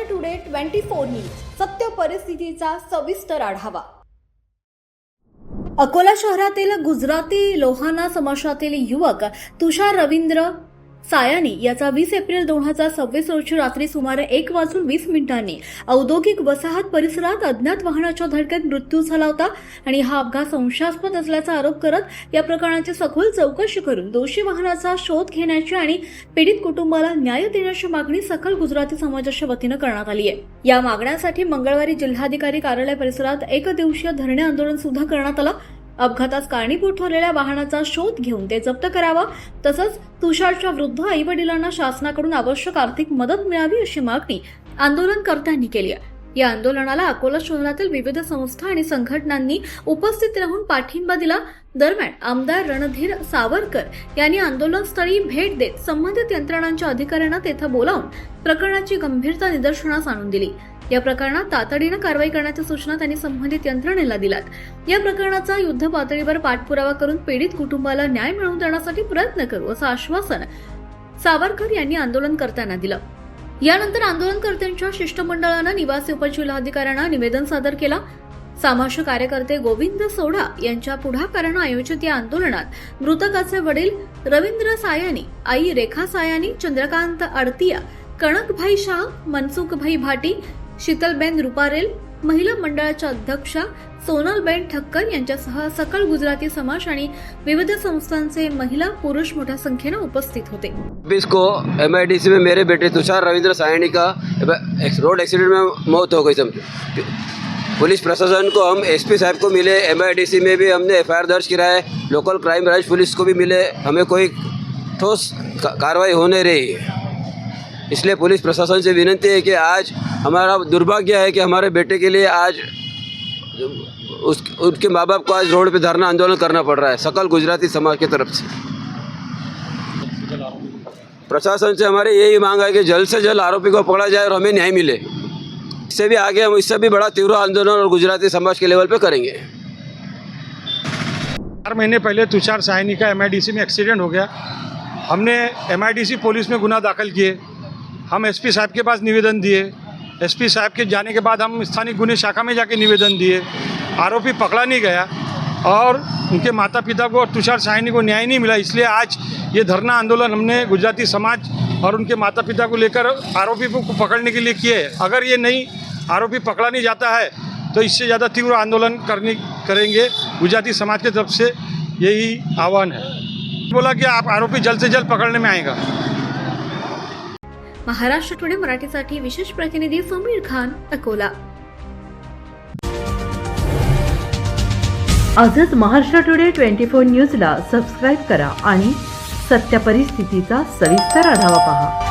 Today 24 news सत्य परिस्थितीचा सविस्तर आढावा। अकोला शहरातील गुजराती लोहाना समाजातील युवक तुषार रवींद्र सायानी याचा 20 एप्रिल 2026 रोजी रात्री सुमारे 1:20 औद्योगिक वसाहत परिसरात अज्ञात वाहनाच्या धडकेत मृत्यू झाला होता आणि हा अपघात संशयास्पद असल्याचा आरोप करत या प्रकरणाची सखोल चौकशी करून दोषी वाहनाचा शोध घेण्याची आणि पीडित कुटुंबाला न्याय देण्याची मागणी सकल गुजराती समाजाच्या वतीनं करण्यात आली आहे। या मागण्यासाठी मंगळवारी जिल्हाधिकारी कार्यालय परिसरात एक दिवसीय धरणे आंदोलन सुद्धा करण्यात आलं। अपघातास कारणीभूत ठरलेल्या वाहनाचा शोध घेऊन ते जप्त करावा, तसंच तुषारच्या वृद्ध आईवडिलांना शासनाकडून आवश्यक आर्थिक मदत मिळावी अशी मागणी आंदोलनकर्त्यांनी केली आहे। या आंदोलनाला अकोला शहरातील विविध संस्था आणि संघटनांनी उपस्थित राहून पाठिंबा दिला। दरम्यान आमदार रणधीर सावरकर यांनी आंदोलनस्थळी भेट देत संबंधित यंत्रणांच्या अधिकाऱ्यांना तेथे बोलावून प्रकरणाची गंभीरता निदर्शनास आणून दिली। या प्रकरणात तातडीने कारवाई करण्याच्या सूचना त्यांनी संबंधित यंत्रणेला दिल्यात। या प्रकरणाचा युद्ध पातळीवर पाठपुरावा करून पीडित कुटुंबाला न्याय मिळवून देण्यासाठी प्रयत्न करू असं आश्वासन सावरकर यांनी आंदोलनकर्त्यांना दिलं। यानंतर आंदोलनकर्त्यांच्या शिष्टमंडळानं निवासी उपजिल्हाधिकाऱ्यांना निवेदन सादर केलं। सामाजिक कार्यकर्ते गोविंद सोडा यांच्या पुढाकारानं आयोजित या आंदोलनात मृतकाचे वडील रवींद्र सायानी, आई रेखा सायानी, चंद्रकांत अडतिया, कणकभाई शाह, मनसुखभाई भाटी, शीतलबेन रुपारेल, महिला मंडळाच्या अध्यक्षा सोनलबेन ठक्कर यांच्यासह सकल गुजराती समाज आणि विविध संस्थांचे महिला पुरुष मोठ्या संख्येने उपस्थित होते। इसको MIDC में मेरे बेटे तुषार रविंद्र सायनी का रोड एक्सीडेंट में मौत हो गई। समझो पुलिस प्रशासन को हम SP साहब को मिले, MIDC में भी हमने FIR दर्ज किया है, लोकल क्राइम ब्रांच पुलिस को भी मिले, हमें कोई ठोस कार्रवाई हो नहीं रही है। इसलिए पुलिस प्रशासन से विनती है कि आज हमारा दुर्भाग्य है कि हमारे बेटे के लिए आज उनके माँ बाप को आज रोड पे धरना आंदोलन करना पड़ रहा है सकल गुजराती समाज की तरफ से। प्रशासन से हमारी यही मांग है कि जल्द से जल्द आरोपी को पकड़ा जाए और हमें न्याय मिले। इससे भी आगे हम इससे भी बड़ा तीव्र आंदोलन और गुजराती समाज के लेवल पे करेंगे। 4 महीने पहले तुषार सायनी का MIDC में एक्सीडेंट हो गया। हमने MIDC पुलिस में गुना दाखिल किए, हम SP साहब के पास निवेदन दिए, SP साहब के जाने के बाद हम स्थानीय गुने शाखा में जाके निवेदन दिए। आरोपी पकड़ा नहीं गया और उनके माता पिता को और तुषार सायनी को न्याय नहीं मिला। इसलिए आज ये धरना आंदोलन हमने गुजराती समाज और उनके माता पिता को लेकर आरोपी को पकड़ने के लिए किए है। अगर ये नहीं आरोपी पकड़ा नहीं जाता है तो इससे ज़्यादा तीव्र आंदोलन करेंगे। गुजराती समाज की तरफ से यही आह्वान है। बोला कि आप आरोपी जल्द से जल्द पकड़ने में आएगा। महाराष्ट्र टुडे मराठीसाठी विशेष प्रतिनिधी समीर खान, अकोला। आजच महाराष्ट्र टुडे 24 न्यूजला सबस्क्राईब करा आणि सत्य परिस्थितीचा सविस्तर आढावा पहा।